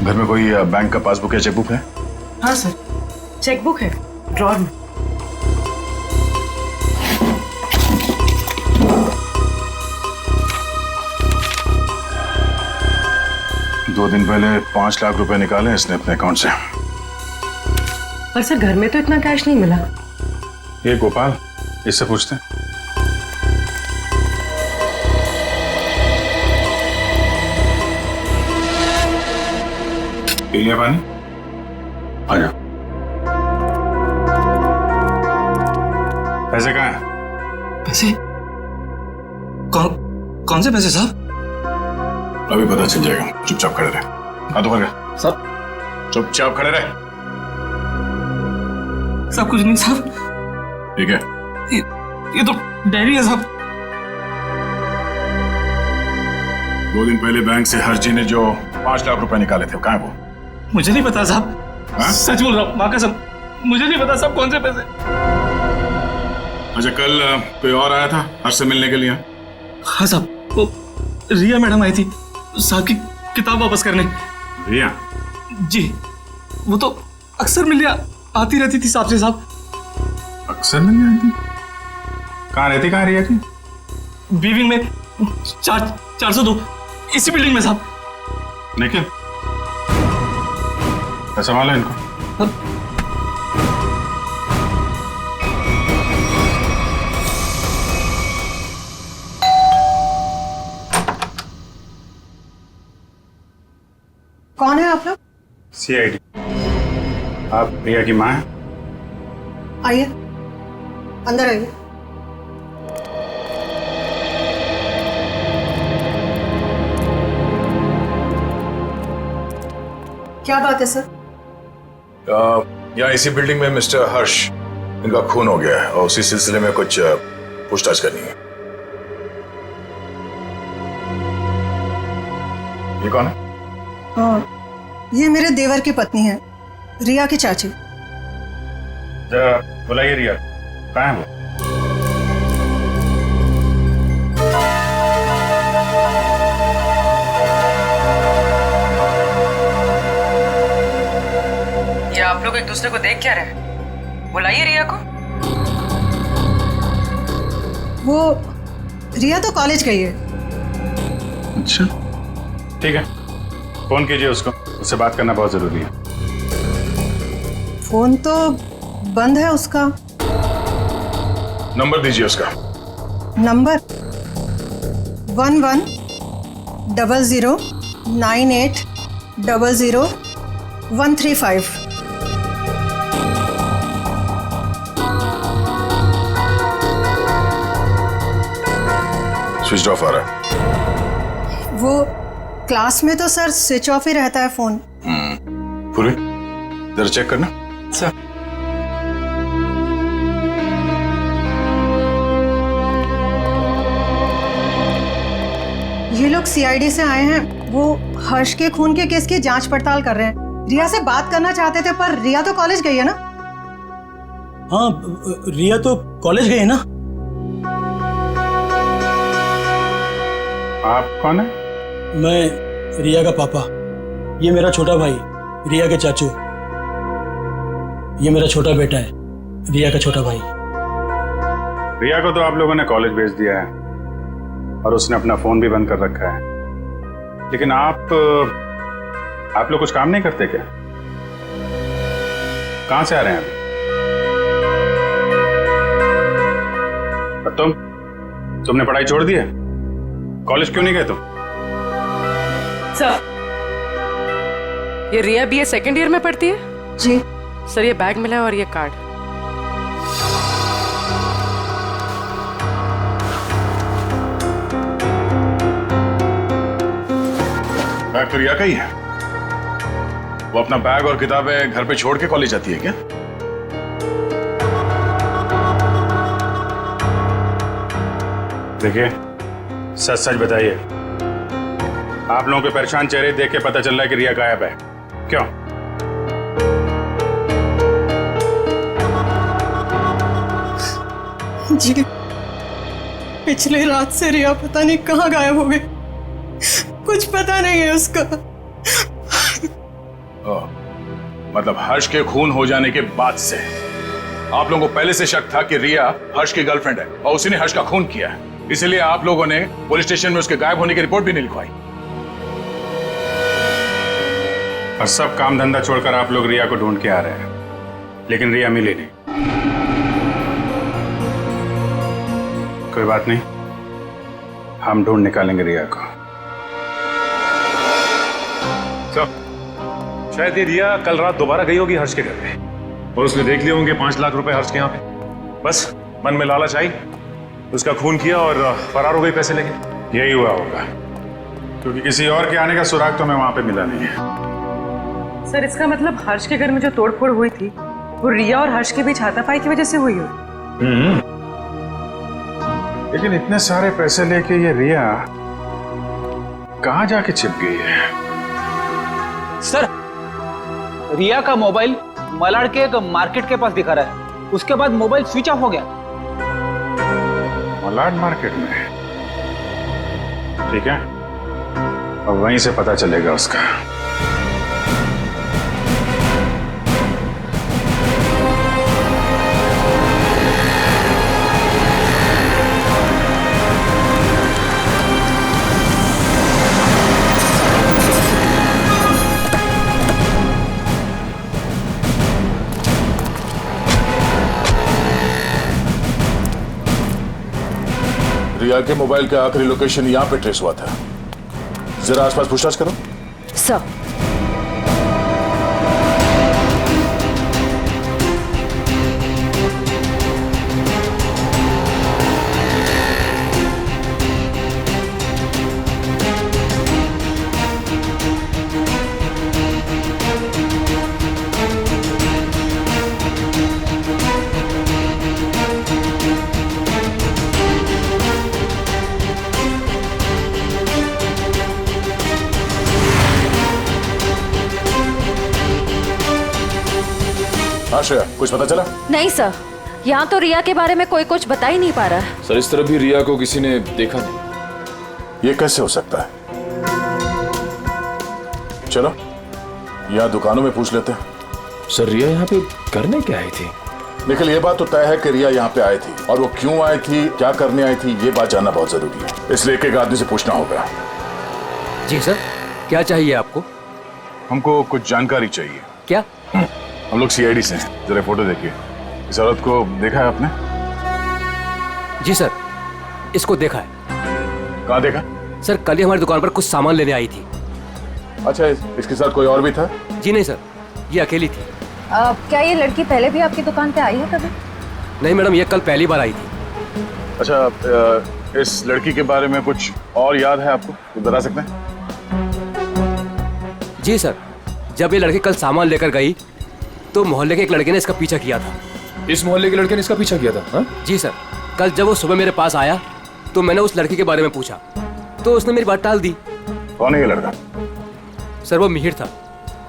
घर में कोई बैंक का पासबुक या चेकबुक है? हाँ सर, चेकबुक है ड्रॉर में। दो दिन पहले 5 लाख रुपए निकाले इसने अपने अकाउंट से। पर सर घर में तो इतना कैश नहीं मिला। ये गोपाल, इससे पूछते हैं। पी लिया पानी? आ जा। पैसे कहाँ हैं? पैसे? कौन से पैसे साहब? अभी पता चल जाएगा, चुपचाप खड़े रहे। हाथ ऊपर कर। साहब चुपचाप खड़े रहे। सब कुछ नहीं साहब। ठीक है। ये तो डायरी है साहब। 2 दिन पहले बैंक से हर्ष जी ने जो 5 लाख रुपए निकाले थे, कहाँ है वो? मुझे नहीं पता साहब। हाँ? सच बोल रहा हूँ, माँ कसम, मुझे नहीं पता साहब कौन से पैसे। अच्छा, कल कोई और आया था हर्ष से मिलने के लिए? हाँ साहब, वो रिया मैडम आई थी साहब की किताब वापस करने। रिया? जी, वो तो अक्सर मिलने आती रहती थी साहब से साहब। अक्सर मिलने आती? कहाँ रहती, कहाँ रिया की? बीविंग में 402 इसी बिल्डिंग में साहब। निखिल, संभालो इनको। कौन है आप लोग? CID। आप प्रिया की माँ हैं? आइए, अंदर आइए। क्या बात है सर? यहाँ इसी बिल्डिंग में मिस्टर हर्ष, इनका खून हो गया है और उसी सिलसिले में कुछ पूछताछ करनी है। ये कौन है? हाँ, ये मेरे देवर की पत्नी है, रिया की चाची। जरा बुलाइए रिया, कहाँ है वो? ये आप लोग एक दूसरे को देख क्या रहे? बुलाइए रिया को। वो रिया तो कॉलेज गई है। अच्छा, ठीक है, फोन कीजिए उसको, उससे बात करना बहुत जरूरी है। फोन तो बंद है उसका। नंबर दीजिए उसका। नंबर 110098000135। स्विच ऑफ आ रहा है। वो क्लास में तो सर स्विच ऑफ ही रहता है फोन। पूरी जरा चेक करना। सर ये लोग CID से आए हैं, वो हर्ष के खून के केस की जांच पड़ताल कर रहे हैं। रिया से बात करना चाहते थे, पर रिया तो कॉलेज गई है ना। हाँ, रिया तो कॉलेज गई है ना। आप कौन है? मैं रिया का पापा, ये मेरा छोटा भाई रिया के चाचू, ये मेरा छोटा बेटा है रिया का छोटा भाई। रिया को तो आप लोगों ने कॉलेज भेज दिया है और उसने अपना फोन भी बंद कर रखा है, लेकिन आप लोग कुछ काम नहीं करते क्या? कहां से आ रहे हैं अभी? और तुमने पढ़ाई छोड़ दी है? कॉलेज क्यों नहीं गए तुम? सर, ये रिया BA सेकेंड ईयर में पढ़ती है? जी सर, ये बैग मिला है और ये कार्ड। बैग तो रिया का ही है। वो अपना बैग और किताबें घर पे छोड़ के कॉलेज जाती है क्या? देखिए, सच सच बताइए, आप लोगों के परेशान चेहरे देख के पता चल रहा है कि रिया गायब है। क्यों? जी, पिछले रात से रिया पता नहीं कहाँ गायब हो गई। कुछ पता नहीं है उसका। मतलब हर्ष के खून हो जाने के बाद से आप लोगों को पहले से शक था कि रिया हर्ष की गर्लफ्रेंड है और उसी ने हर्ष का खून किया है, इसलिए आप लोगों ने पुलिस स्टेशन में उसके गायब होने की रिपोर्ट भी नहीं लिखवाई। और सब काम धंधा छोड़कर आप लोग रिया को ढूंढ के आ रहे हैं, लेकिन रिया मिली नहीं। कोई बात नहीं, हम ढूंढ निकालेंगे रिया को। शायद ये रिया कल रात दोबारा गई होगी हर्ष के घर पे और उसने देख लिए होंगे 5 लाख रुपए हर्ष के यहाँ पे। बस मन में लालच आई, उसका खून किया और फरार हो गई पैसे लेके। यही हुआ होगा, क्योंकि किसी और के आने का सुराग तो हमें वहां पे मिला नहीं है। सर इसका मतलब हर्ष के घर में जो तोड़फोड़ हुई थी वो रिया और हर्ष के बीच हाथापाई की वजह से हुई हो। लेकिन इतने सारे पैसे लेके ये रिया कहाँ जाके छिप गई है? सर, रिया का मोबाइल मलाड के एक मार्केट के पास दिखा रहा है, उसके बाद मोबाइल स्विच ऑफ हो गया। मलाड मार्केट में? ठीक है, अब वहीं से पता चलेगा उसका। रिया के मोबाइल का आखिरी लोकेशन यहाँ पे ट्रेस हुआ था। जरा आसपास पूछताछ करो। सर। हाँ श्रेया, कुछ पता चला? नहीं सर, यहाँ तो रिया के बारे में कोई कुछ बता ही नहीं पा रहा है। सर इस तरह भी रिया को किसी ने देखा नहीं। ये कैसे हो सकता है? चलो यहाँ दुकानों में पूछ लेते हैं। सर रिया यहाँ पे करने क्या आई थी? निखिल, ये बात तो तय है कि रिया यहाँ पे आई थी, और वो क्यों आई थी, क्या करने आई थी, ये बात जानना बहुत जरूरी है, इसलिए एक एक आदमी से पूछना होगा। जी सर, क्या चाहिए आपको? हमको कुछ जानकारी चाहिए। क्या? हम लोग सीआईडी से हैं, जरा फोटो देखिए। इस औरत को देखा है आपने? जी सर, इसको देखा है। कहाँ देखा? सर कल ही हमारी दुकान पर कुछ सामान लेने आई थी। अच्छा, इसके साथ कोई और भी था? जी नहीं सर, ये अकेली थी। क्या ये लड़की पहले भी आपकी दुकान पे आई है कभी? नहीं मैडम, ये कल पहली बार आई थी। अच्छा, इस लड़की के बारे में कुछ और याद है आपको, तो बता सकते हैं? जी सर, जब ये लड़की कल सामान लेकर गई तो मोहल्ले के एक लड़के ने इसका पीछा किया था। इस मोहल्ले के लड़के ने इसका पीछा किया था? हाँ? जी सर, कल जब वो सुबह मेरे पास आया तो मैंने उस लड़की के बारे में पूछा तो उसने मेरी बात टाल दी। कौन है ये लड़का? सर वो मिहिर था,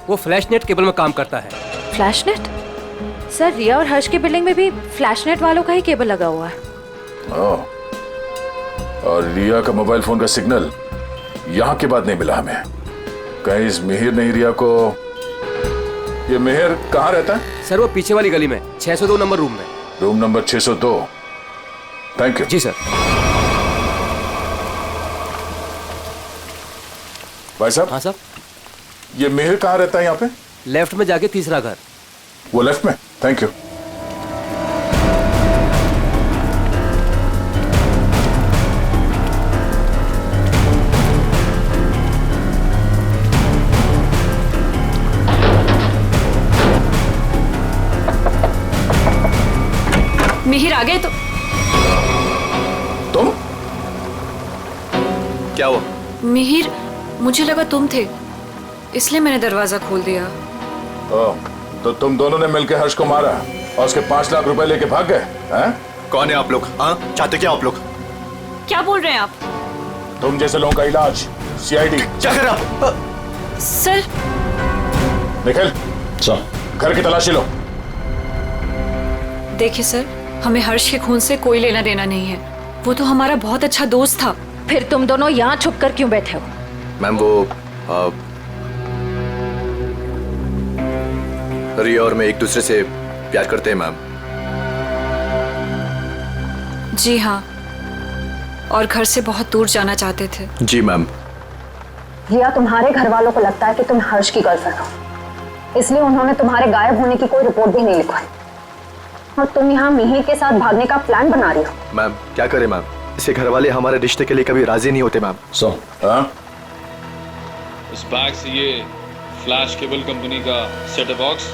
वो फ्लैश नेट केबल में काम करता है। Flash net? सर रिया और हर्ष की बिल्डिंग में भी फ्लैश नेट वालों का ही केबल लगा हुआ है। और रिया का मोबाइल फोन का सिग्नल यहाँ के बाद नहीं मिला हमें। कहीं इस मिहिर ने रिया को... ये मिहिर कहाँ रहता है? सर वो पीछे वाली गली में 602 नंबर रूम में। Room number 602। Thank you. जी सर। भाई साहब। हाँ सर। ये मिहिर कहाँ रहता है यहाँ पे? लेफ्ट में जाके तीसरा घर। वो लेफ्ट में? Thank you. मिहिर आ गए तो? तुम? क्या हुआ? मिहिर, मुझे लगा तुम थे, इसलिए मैंने दरवाजा खोल दिया। तो तुम दोनों ने मिलकर हर्ष को मारा और उसके 5 लाख रुपए लेके भाग गए हैं? कौन है आप लोग? हाँ, चाहते क्या आप लोग? क्या बोल रहे हैं आप? तुम जैसे लोगों का इलाज सीआईडी। क्या कर आप? सर। निखिल, घर की तलाशी लो। देखिए सर, हमें हर्ष के खून से कोई लेना देना नहीं है, वो तो हमारा बहुत अच्छा दोस्त था। फिर तुम दोनों यहाँ छुप कर क्यों बैठे हो? मैम वो रिया और मैं एक दूसरे से प्यार करते हैं मैम। जी हाँ, और घर से बहुत दूर जाना चाहते थे। जी मैम। रिया, तुम्हारे घर वालों को लगता है कि तुम हर्ष की गर्लफ्रेंड हो, इसलिए उन्होंने तुम्हारे गायब होने की कोई रिपोर्ट भी नहीं लिखवाई और तुम यहाँ मिहिर के साथ भागने का प्लान बना रही हो। मैम क्या करें मैम, इसके घर वाले हमारे रिश्ते के लिए कभी राजी नहीं होते मैम। इस बैग से ये फ्लैश केबल कंपनी का सेटअप बॉक्स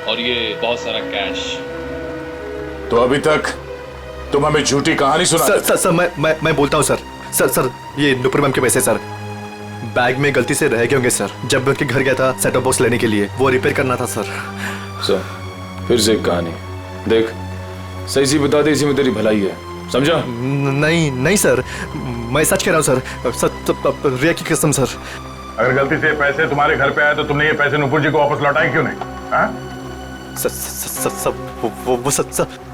और ये बहुत सारा कैश। तो अभी तक तुम हमें झूठी कहानी सुना। सर मैं बोलता हूँ सर, ये नुपुर मैम के पैसे सर बैग में गलती से रह गए होंगे सर। जब मैं उनके घर गया था सेटअप बॉक्स लेने के लिए, वो रिपेयर करना था सर। फिर से एक कहानी देख, सही सी बता दे, इसी में तेरी भलाई है, समझा? नहीं सर, मैं सच कह रहा हूँ सर, रिया की कसम सर। अगर गलती से पैसे तुम्हारे घर पे आए तो तुमने ये पैसे नुपुर जी को वापस लौटाए क्यों नहीं?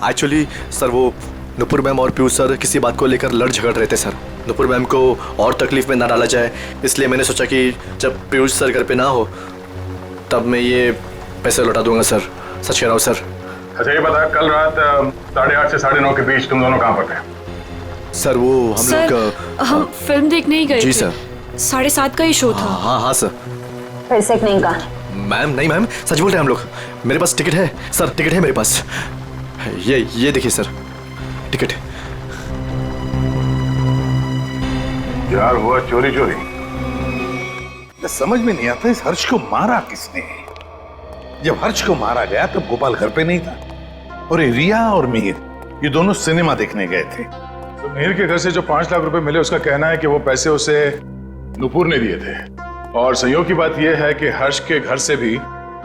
एक्चुअली सर वो नुपुर मैम और पीयूष सर किसी बात को लेकर लड़ झगड़ रहे थे सर। नुपुर मैम को और तकलीफ में ना डाला जाए, इसलिए मैंने सोचा कि जब पीयूष सर घर पे ना हो तब मैं ये पैसे लौटा दूंगा सर। सच कह रहा हूँ सर। अच्छा ये बता, कल रात 8:30 से 9:30 के बीच तुम दोनों कहाँ पर थे? सर वो हम लोग हम फिल्म देखने ही गए थे। जी सर। 7:30 का ही शो था। हाँ सर। फिर से एक नई कहानी। मैम नहीं मैम, सच बोल रहे हैं हम लोग। मेरे पास टिकट है सर, टिकट है मेरे पास। ये देखिए सर, टिकट। यार हुआ चोरी। समझ में नहीं आता इस हर्ष को मारा किसने। जब हर्ष को मारा गया तब गोपाल घर पे नहीं था और ये रिया और मिहिर ये दोनों सिनेमा देखने गए थे। तो मिहिर के घर से जो 5 लाख रुपए मिले, उसका कहना है कि वो पैसे उसे नुपुर ने दिए थे। और संयोग की बात यह है कि हर्ष के घर से भी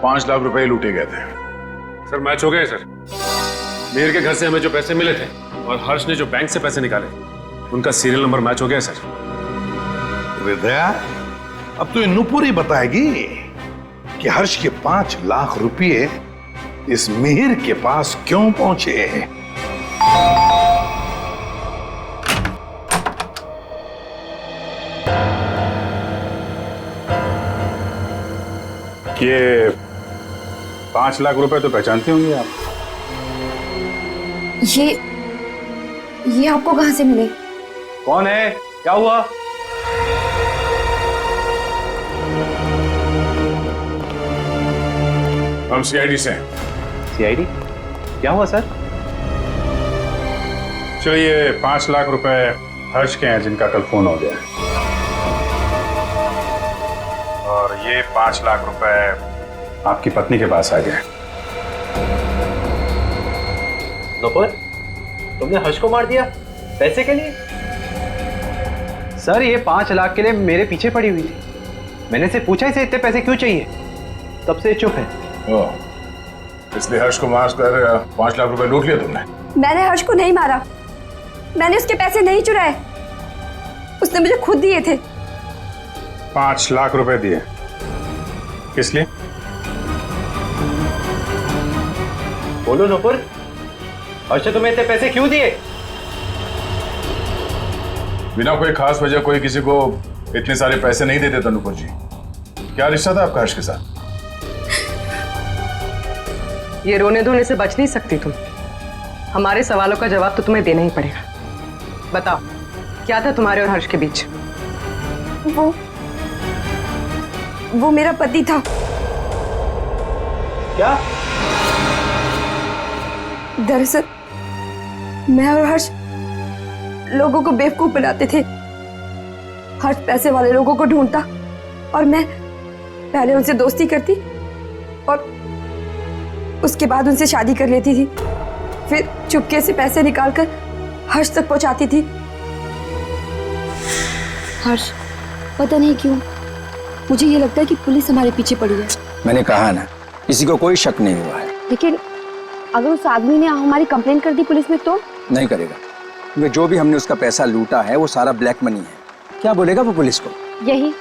5 लाख रुपए लूटे गए थे। सर मैच हो गए सर। मिहिर के घर से हमें जो पैसे मिले थे और हर्ष ने जो बैंक से पैसे निकाले, उनका सीरियल नंबर मैच हो गया सर। हृदया, अब तो ये नुपुर ही बताएगी कि हर्ष के 5 लाख रुपए इस मिहिर के पास क्यों पहुंचे। ये 5 लाख रुपए तो पहचानते होंगे आप। ये आपको कहां से मिले? कौन है, क्या हुआ? हम सीआईडी से हैं। सीआईडी? क्या हुआ सर? चलिए 5 लाख रुपए हर्ष के हैं जिनका कल फोन हो गया, और ये 5 लाख रुपए आपकी पत्नी के पास आ गए। नुपुर, तुमने हर्ष को मार दिया पैसे के लिए? सर ये 5 लाख के लिए मेरे पीछे पड़ी हुई थी। मैंने से पूछा इसे इतने पैसे क्यों चाहिए, तब से चुप है। इसलिए हर्ष को मारकर 5 लाख रुपए लूट लिया तुमने? मैंने हर्ष को नहीं मारा, मैंने उसके पैसे नहीं चुराए, उसने मुझे खुद दिए थे। 5 लाख रुपए दिए किस लिए? बोलो नुपुर, हर्ष ने तुम्हें इतने पैसे क्यों दिए? बिना कोई खास वजह कोई किसी को इतने सारे पैसे नहीं देते था नुपुर जी। क्या रिश्ता था आपका हर्ष के साथ? ये रोने धोने से बच नहीं सकती तुम। हमारे सवालों का जवाब तो तुम्हें देना ही पड़ेगा। बताओ, क्या था तुम्हारे और हर्ष के बीच? वो मेरा पति था। क्या? दरअसल मैं और हर्ष लोगों को बेवकूफ बनाते थे। हर्ष पैसे वाले लोगों को ढूंढता और मैं पहले उनसे दोस्ती करती और उसके बाद उनसे शादी कर लेती थी। फिर चुपके से पैसे निकालकर हर्ष तक पहुंचाती थी। हर्ष, पता नहीं क्यों मुझे ये लगता है कि पुलिस हमारे पीछे पड़ी है। मैंने कहा ना, किसी को कोई शक नहीं हुआ है। लेकिन अगर उस आदमी ने हमारी कंप्लेंट कर दी पुलिस में तो? नहीं करेगा, क्योंकि जो भी हमने उसका पैसा लूटा है वो सारा ब्लैक मनी है। क्या बोलेगा वो पुलिस को? यही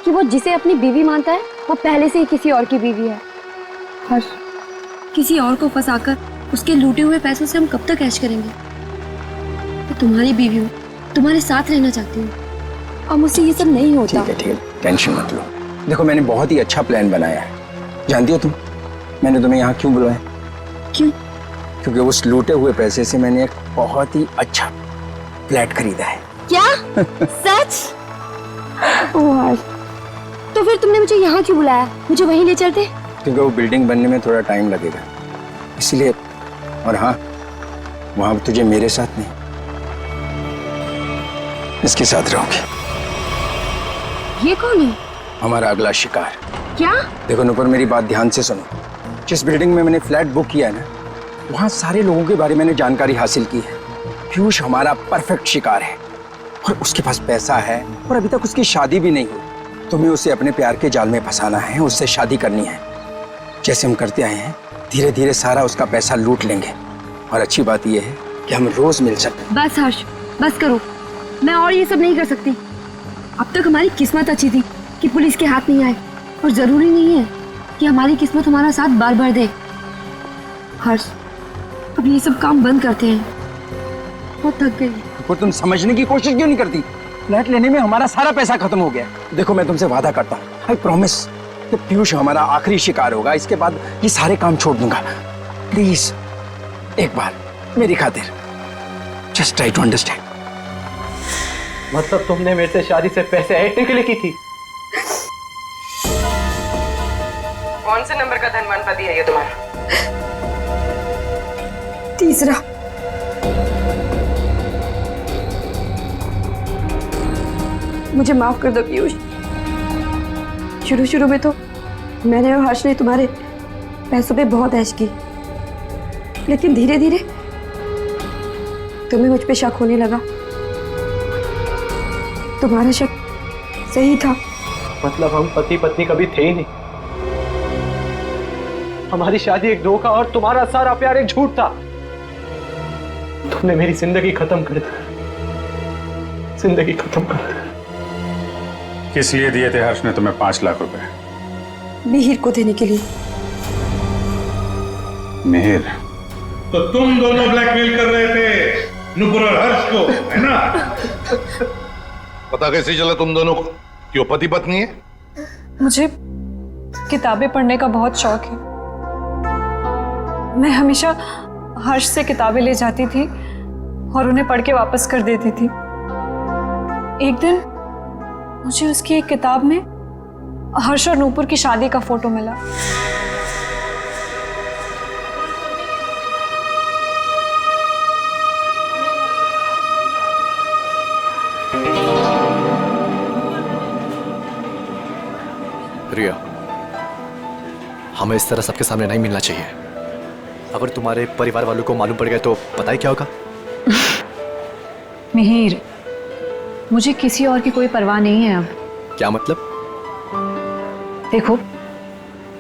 कि वो जिसे अपनी बीवी मानता है वो पहले से ही किसी और की बीवी है। हर्ष, किसी और को फंसाकर उसके लूटे हुए पैसों से हम कब तक ऐश करेंगे? मैं तुम्हारी बीवी हूँ, तुम्हारे साथ रहना चाहती हूँ और मुझसे ये सब नहीं होता। ठीक है, टेंशन मत लो। देखो मैंने बहुत ही अच्छा प्लान बनाया है। जानती हो तुम, मैंने तुम्हें यहाँ क्यों बुलाया? क्यों? क्योंकि उस लूटे हुए पैसे से मैंने एक बहुत ही अच्छा फ्लैट खरीदा है। क्या? सच? ओह हर्ष, तो फिर तुमने मुझे यहाँ क्यों बुलाया? मुझे वहीं ले चलते। क्योंकि वो बिल्डिंग बनने में थोड़ा टाइम लगेगा इसलिए। और हाँ, वहां तुझे मेरे साथ नहीं, इसके साथ रहोगे। ये कौन है? हमारा अगला शिकार। क्या? देखो नुपुर, मेरी बात ध्यान से सुनो। जिस बिल्डिंग में मैंने फ्लैट बुक किया है ना, वहां सारे लोगों के बारे में मैंने जानकारी हासिल की है। पीयूष हमारा परफेक्ट शिकार है और उसके पास पैसा है और अभी तक उसकी शादी भी नहीं हुई। तुम्हें उसे अपने प्यार के जाल में फंसाना है, उससे शादी करनी है। जैसे हम करते आए हैं, धीरे धीरे सारा उसका पैसा लूट लेंगे। और अच्छी बात यह है कि हम रोज मिल सकते। बस हर्ष, बस करो। मैं और ये सब नहीं कर सकती। अब तक हमारी किस्मत अच्छी थी कि पुलिस के हाथ नहीं आए, और जरूरी नहीं है कि हमारी किस्मत हमारा साथ बार बार दे। हर्ष, अब ये सब काम बंद करते हैं। बहुत थक गई। तो तुम समझने की कोशिश क्यों नहीं करती? फ्लैट लेने में हमारा सारा पैसा खत्म हो गया। देखो, मैं तुमसे वादा करता हूँ, आई प्रॉमिस, कि पीयूष हमारा आखिरी शिकार होगा। इसके बाद ये सारे काम छोड़ दूंगा। प्लीज एक बार मेरी खातिर जस्ट ट्राई टू अंडरस्टैंड। मतलब तुमने मेरे से शादी से पैसे ऐंठने के लिए की थी? कौन से नंबर का धनवान पति है ये तुम्हारा? तीसरा। मुझे माफ कर दो पीयूष। शुरू शुरू में तो मैंने और हर्ष ने तुम्हारे पैसों पे बहुत ऐश की, लेकिन धीरे धीरे तुम्हें मुझ पे शक होने लगा। तुम्हारा शक सही था। मतलब हम पति पत्नी कभी थे ही नहीं। हमारी शादी एक धोखा और तुम्हारा सारा प्यार एक झूठ था। तुमने मेरी जिंदगी खत्म कर दी, जिंदगी खत्म कर दी। किस लिए दिए थे हर्ष ने तुम्हें 5 लाख रुपए? मिहिर को देने के लिए। मिहिर? तो तुम दोनों ब्लैकमेल कर रहे थे नुपुर और हर्ष को, है ना? पता कैसे चला तुम दोनों को कि वो पति पत्नी है? मुझे किताबें पढ़ने का बहुत शौक है। मैं हमेशा हर्ष से किताबें ले जाती थी और उन्हें पढ़ के वापस कर देती थी। एक दिन मुझे उसकी एक किताब में हर्ष और नूपुर की शादी का फोटो मिला। रिया, हमें इस तरह सबके सामने नहीं मिलना चाहिए। अगर तुम्हारे परिवार वालों को मालूम पड़ गया तो पता ही क्या होगा। मिहिर, मुझे किसी और की कोई परवाह नहीं है अब। क्या मतलब? देखो,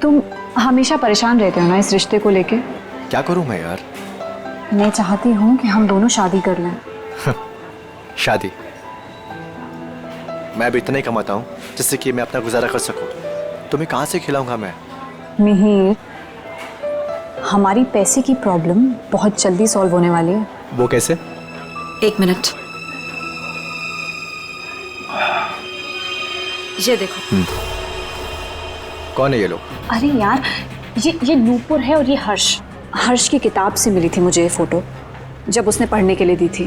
तुम हमेशा परेशान रहते हो ना इस रिश्ते को लेके। क्या करूं मैं यार? मैं चाहती हूँ कि हम दोनों शादी कर लें। शादी? मैं भी इतना ही कमाता हूँ जिससे कि मैं अपना गुजारा कर सकूं। तुम्हें कहाँ से खिलाऊंगा मैं? मिहिर, हमारी पैसे की प्रॉब्लम बहुत जल्दी सॉल्व होने वाली है। वो कैसे? 1 मिनट, ये देखो। कौन है ये लोग? अरे यार, ये नूपुर है और ये हर्ष। हर्ष की किताब से मिली थी मुझे ये फोटो, जब उसने पढ़ने के लिए दी थी।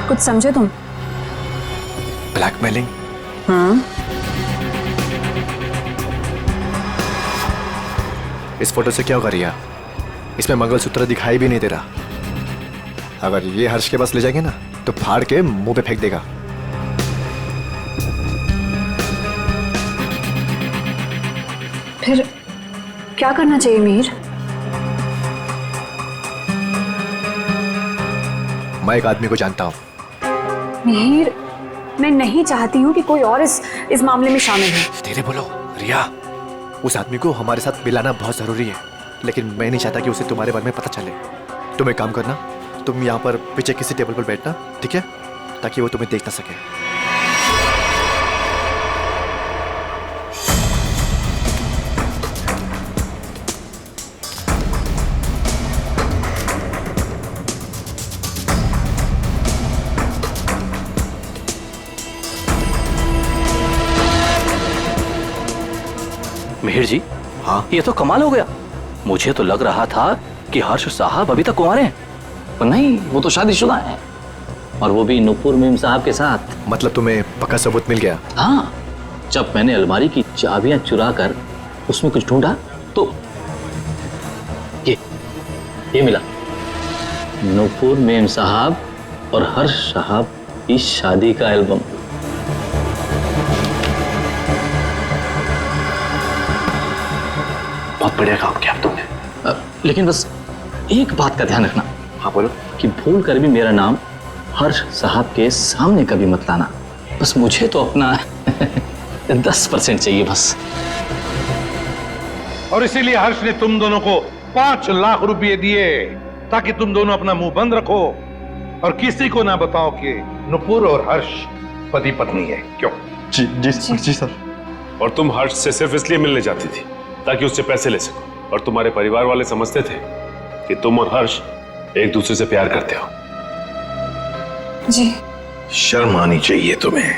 कुछ समझे तुम? ब्लैकमेलिंग? हाँ। इस फोटो से क्या होगा रिया? इसमें मंगलसूत्र दिखाई भी नहीं दे रहा। अगर ये हर्ष के पास ले जाएंगे ना तो फाड़ के मुंह पे फेंक देगा। फिर क्या करना चाहिए मिहिर? मैं एक आदमी को जानता हूँ। मिहिर, मैं नहीं चाहती हूँ कि कोई और इस मामले में शामिल हो। धीरे बोलो रिया। उस आदमी को हमारे साथ मिलाना बहुत जरूरी है, लेकिन मैं नहीं चाहता कि उसे तुम्हारे बारे में पता चले। तुम एक काम करना, तुम यहाँ पर पीछे किसी टेबल पर बैठना, ठीक है? ताकि वो तुम्हें देख ना सके। मिहिर जी, हाँ ये तो कमाल हो गया। मुझे तो लग रहा था कि हर्ष साहब अभी तक कुंवारे हैं। पर नहीं, वो तो शादीशुदा है, और वो भी नुपुर मीम साहब के साथ। मतलब तुम्हें पक्का सबूत मिल गया? हाँ, जब मैंने अलमारी की चाबियां चुरा कर उसमें कुछ ढूंढा तो ये मिला। नुपुर मीम साहब और हर्ष साहब की शादी का एल्बम। बहुत बढ़िया काम किया तुमने। लेकिन बस एक बात का ध्यान रखना। हाँ बोलो। कि भूल कर भी मेरा नाम हर्ष साहब के सामने कभी मत लाना। बस मुझे तो अपना 10% चाहिए बस। और इसीलिए हर्ष ने तुम दोनों को 5 लाख रुपए दिए ताकि तुम दोनों अपना मुंह बंद रखो और किसी को ना बताओ कि नुपुर और हर्ष पति पत्नी है। क्यों? जी जी जी सर। और तुम हर्ष से सिर्फ इसलिए मिलने जाती थी ताकि उससे पैसे ले सको, और तुम्हारे परिवार वाले समझते थे कि तुम और हर्ष एक दूसरे से प्यार करते हो। जी। शर्म आनी चाहिए तुम्हें।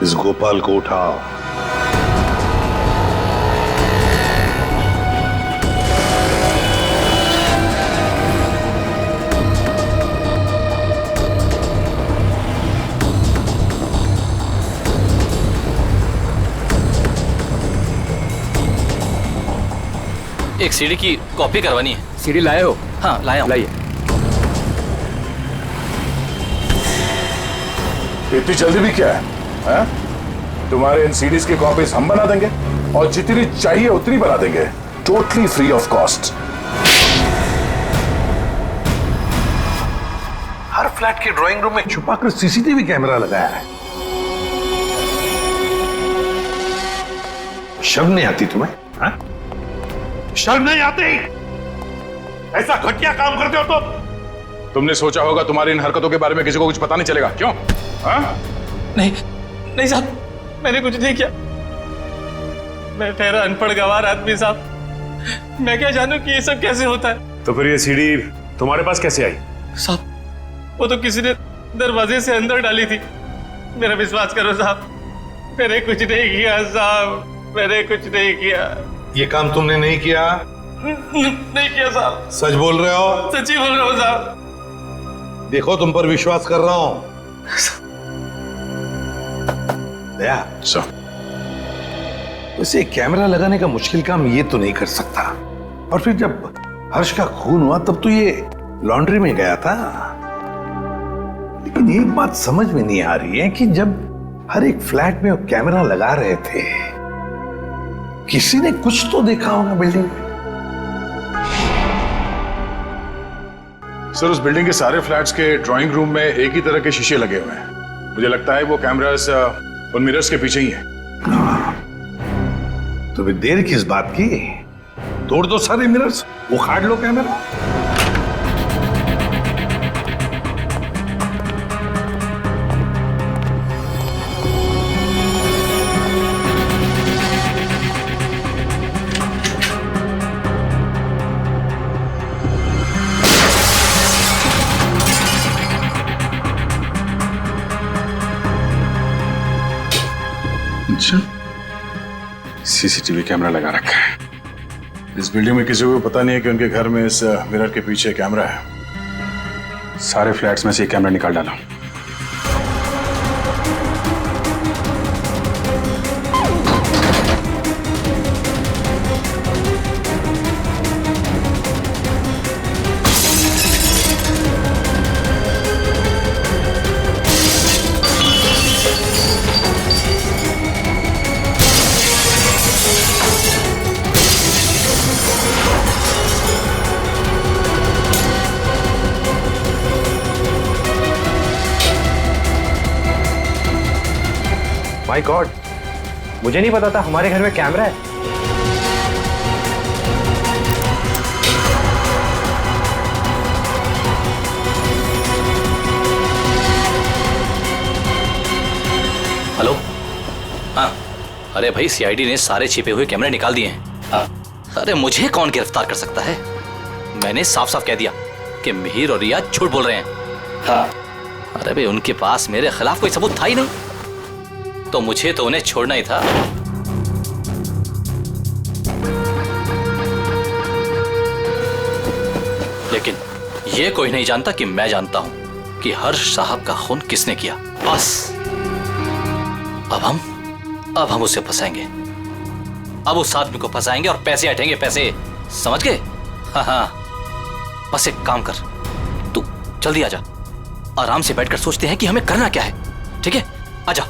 इस गोपाल को उठाओ। एक सीडी की कॉपी करवानी है। सीडी लाए हो? हाँ लाया हूं। लाइए। इतनी जल्दी भी क्या है? तुम्हारे इन सीडीज की कॉपीज हम बना देंगे और जितनी चाहिए उतनी बना देंगे, totally free of cost. Her flat के ड्राइंग रूम में छुपाकर सीसीटीवी कैमरा लगाया है। शर्म नहीं आती तुम्हें? हा? शर्म नहीं आती? ऐसा घटिया काम करते हो तुम? तुमने सोचा होगा तुम्हारी इन हरकतों के बारे में किसी को कुछ पता नहीं चलेगा, क्यों? हाँ? नहीं साहब, मैंने कुछ नहीं किया। मैं ठहरा अनपढ़ गंवार आदमी साहब। मैं क्या जानूं कि ये सब कैसे होता है। तो फिर ये सीडी तुम्हारे पास कैसे आई? साहब, वो तो किसी ने दरवाजे से अंदर डाली थी। मेरा विश्वास करो साहब, मैंने कुछ नहीं किया साहब, मैंने कुछ नहीं किया। ये काम तुमने नहीं किया? नहीं किया साहब। सच बोल रहे हो? सच्ची बोल रहा हूँ साहब। देखो तुम पर विश्वास कर रहा हूं। दया उसे कैमरा लगाने का मुश्किल काम ये तो नहीं कर सकता। और फिर जब हर्ष का खून हुआ तब तो ये लॉन्ड्री में गया था। लेकिन एक बात समझ में नहीं आ रही है कि जब हर एक फ्लैट में वो कैमरा लगा रहे थे, किसी ने कुछ तो देखा होगा बिल्डिंग में। सर, उस बिल्डिंग के सारे फ्लैट्स के ड्राइंग रूम में एक ही तरह के शीशे लगे हुए हैं। मुझे लगता है वो कैमरास उन मिरर्स के पीछे ही है। तो फिर देर किस बात की? तोड़ दो सारे मिरर्स, उखाड़ लो कैमरा। अच्छा, सीसीटीवी कैमरा लगा रखा है। इस बिल्डिंग में किसी को पता नहीं है कि उनके घर में इस मिरर के पीछे कैमरा है। सारे फ्लैट्स में से एक कैमरा निकाल डाला। माय गॉड, मुझे नहीं पता था हमारे घर में कैमरा है। हेलो। हाँ, अरे भाई सीआईडी ने सारे छिपे हुए कैमरे निकाल दिए हैं। हाँ। अरे मुझे कौन गिरफ्तार कर सकता है? मैंने साफ साफ कह दिया कि मिहिर और रिया झूठ बोल रहे हैं। हाँ। अरे भाई उनके पास मेरे खिलाफ कोई सबूत था ही नहीं। तो मुझे तो उन्हें छोड़ना ही था। लेकिन ये कोई नहीं जानता कि मैं जानता हूं कि हर्ष साहब का खून किसने किया। बस अब हम उसे फंसाएंगे। अब उस आदमी को फंसाएंगे और पैसे हटेंगे, पैसे, समझ गए? हाँ, बस एक काम कर, तू जल्दी आजा। आराम से बैठकर सोचते हैं कि हमें करना क्या है। ठीक है, आजा।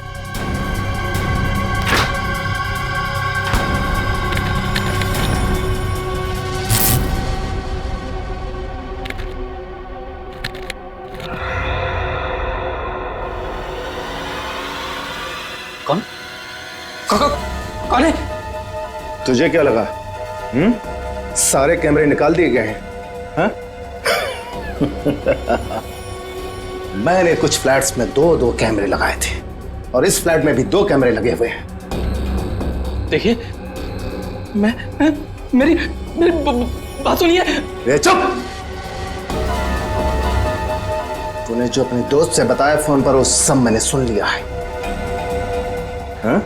कौन कौन है? तुझे क्या लगा? सारे कैमरे निकाल दिए गए हैं? हाँ? मैंने कुछ फ्लैट्स में दो कैमरे लगाए थे और इस फ्लैट में भी 2 कैमरे लगे हुए हैं। देखिए, मेरी बात सुनिए। चुप! तूने जो अपने दोस्त से बताया फोन पर वो सब मैंने सुन लिया है। हाँ?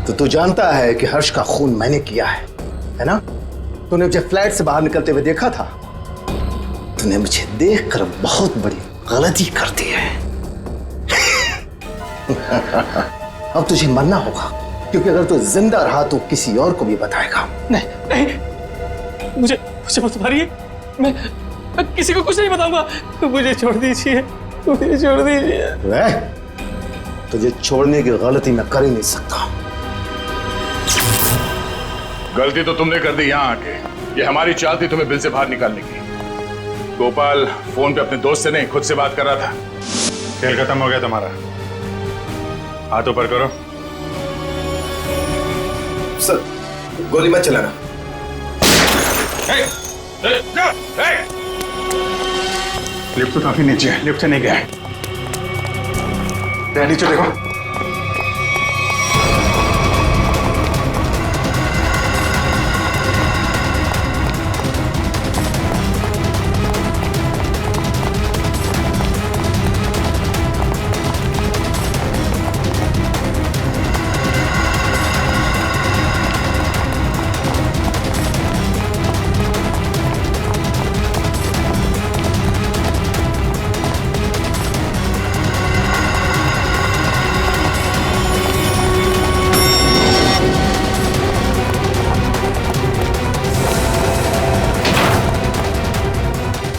तो तू जानता है कि हर्ष का खून मैंने किया है ना? तूने मुझे फ्लैट से बाहर निकलते हुए देखा था। तूने मुझे देखकर बहुत बड़ी गलती कर दी है। अब तुझे मरना होगा, क्योंकि अगर तू जिंदा रहा तो किसी और को भी बताएगा। नहीं, मुझे मत मारिए। मैं किसी को कुछ नहीं बताऊंगा। मुझे छोड़ दीजिए, मुझे छोड़ दीजिए। तुझे छोड़ने की गलती मैं कर ही नहीं सकता। गलती तो तुमने कर दी यहाँ आके। ये हमारी चाल थी तुम्हें बिल से बाहर निकालने की। गोपाल फोन पे अपने दोस्त से नहीं, खुद से बात कर रहा था। खेल खत्म हो गया तुम्हारा। हाथ ऊपर करो। सर, गोली मत चलाना। लिफ्ट तो काफी नीचे है, लिफ्ट से नहीं गया है। नीचे देखो।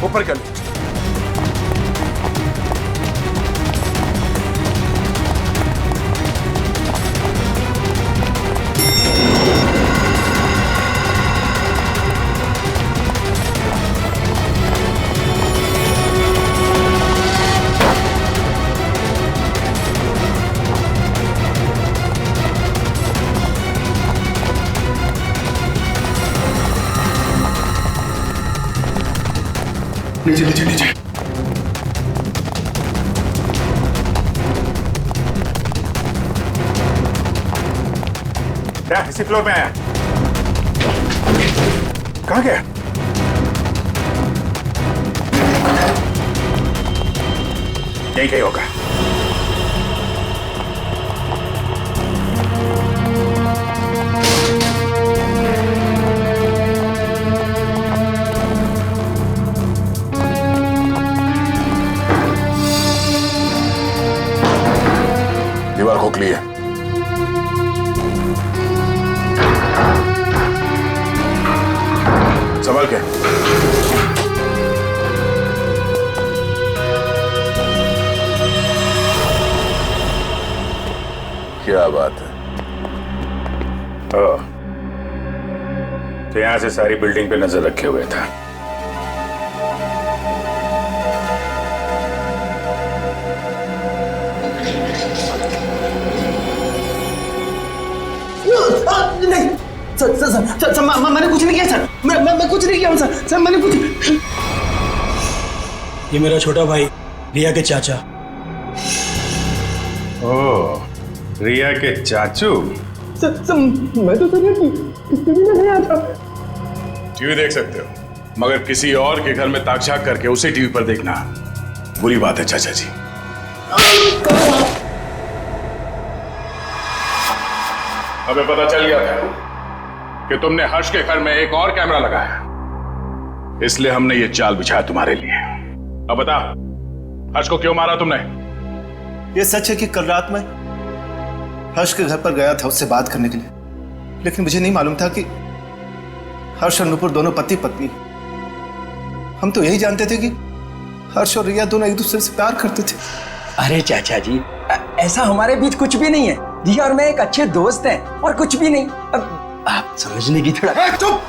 ऊपर कर। नीचे नीचे नीचे। क्या इसी फ्लोर में आया? कहाँ गया? यही कहीं होगा। दीवार खोखली है। संभाल के। क्या बात है? तो यहां से सारी बिल्डिंग पे नजर रखे हुए था। नहीं सर, मैंने कुछ नहीं किया सर। मैं कुछ नहीं किया सर, मैंने कुछ। ये मेरा छोटा भाई रिया के चाचा। ओह, रिया के चाचू। मैं तो टीवी नहीं आया था। टीवी देख सकते हो, मगर किसी और के घर में ताक-झाक करके उसे टीवी पर देखना बुरी बात है चाचा जी। हमें पता चल गया था कि तुमने हर्ष के घर में एक और कैमरा लगाया, इसलिए हमने ये चाल बिछाया तुम्हारे लिए। अब बता, हर्ष को क्यों मारा तुमने? ये सच है कि कल रात में हर्ष के घर पर गया था उससे बात करने के लिए, लेकिन मुझे नहीं मालूम था कि हर्ष और नुपुर दोनों पति पत्नी। हम तो यही जानते थे कि हर्ष और रिया दोनों एक दूसरे से प्यार करते थे। अरे चाचा जी, ऐसा हमारे बीच कुछ भी नहीं है। रिया और मैं एक अच्छे दोस्त हैं और कुछ भी नहीं। आप समझने की थोड़ा। चुप!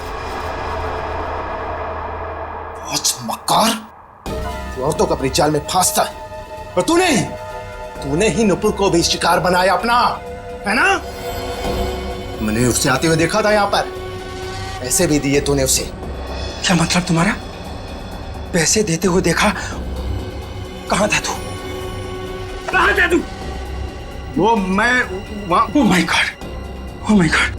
बहुत मक्कार, तू औरतों को अपनी जाल में फांसता है, और तूने ही नुपुर को भी शिकार बनाया अपना, है ना? मैंने उससे आते हुए देखा था यहाँ पर, पैसे भी दिए तूने उसे। क्या मतलब तुम्हारा? पैसे देते हुए देखा? कहां था तू? कहां था तू? वो मैं oh my God, oh my God,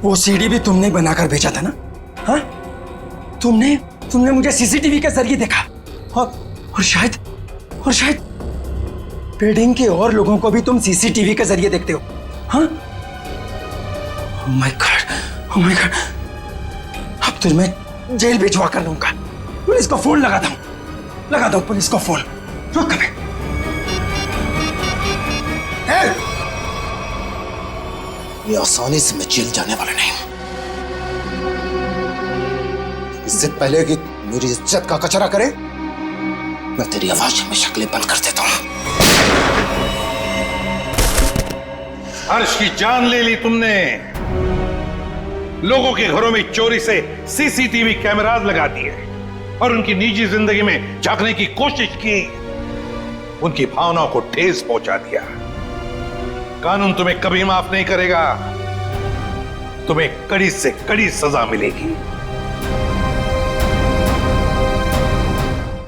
वो सीडी भी तुमने बनाकर भेजा था ना? हाँ, तुमने मुझे सीसीटीवी के जरिए देखा, और शायद बिल्डिंग के और लोगों को भी तुम सीसीटीवी के जरिए देखते हो। हाँ, oh my God, oh my God, अब तो मैं जेल भिजवा कर लूंगा। पुलिस को फोन लगा दो पुलिस को फोन। रुक कभी। ये आसानी से मैं जेल जाने वाला नहीं हूं। इससे पहले कि मेरी इज्जत का कचरा करे, मैं तेरी आवाज में शक्लें बंद कर देता हूं। हर्ष की जान ले ली तुमने, लोगों के घरों में चोरी से सीसीटीवी कैमरास लगा दिए और उनकी निजी जिंदगी में झांकने की कोशिश की, उनकी भावनाओं को ठेस पहुंचा दिया। कानून तुम्हें कभी माफ नहीं करेगा, तुम्हें कड़ी से कड़ी सजा मिलेगी।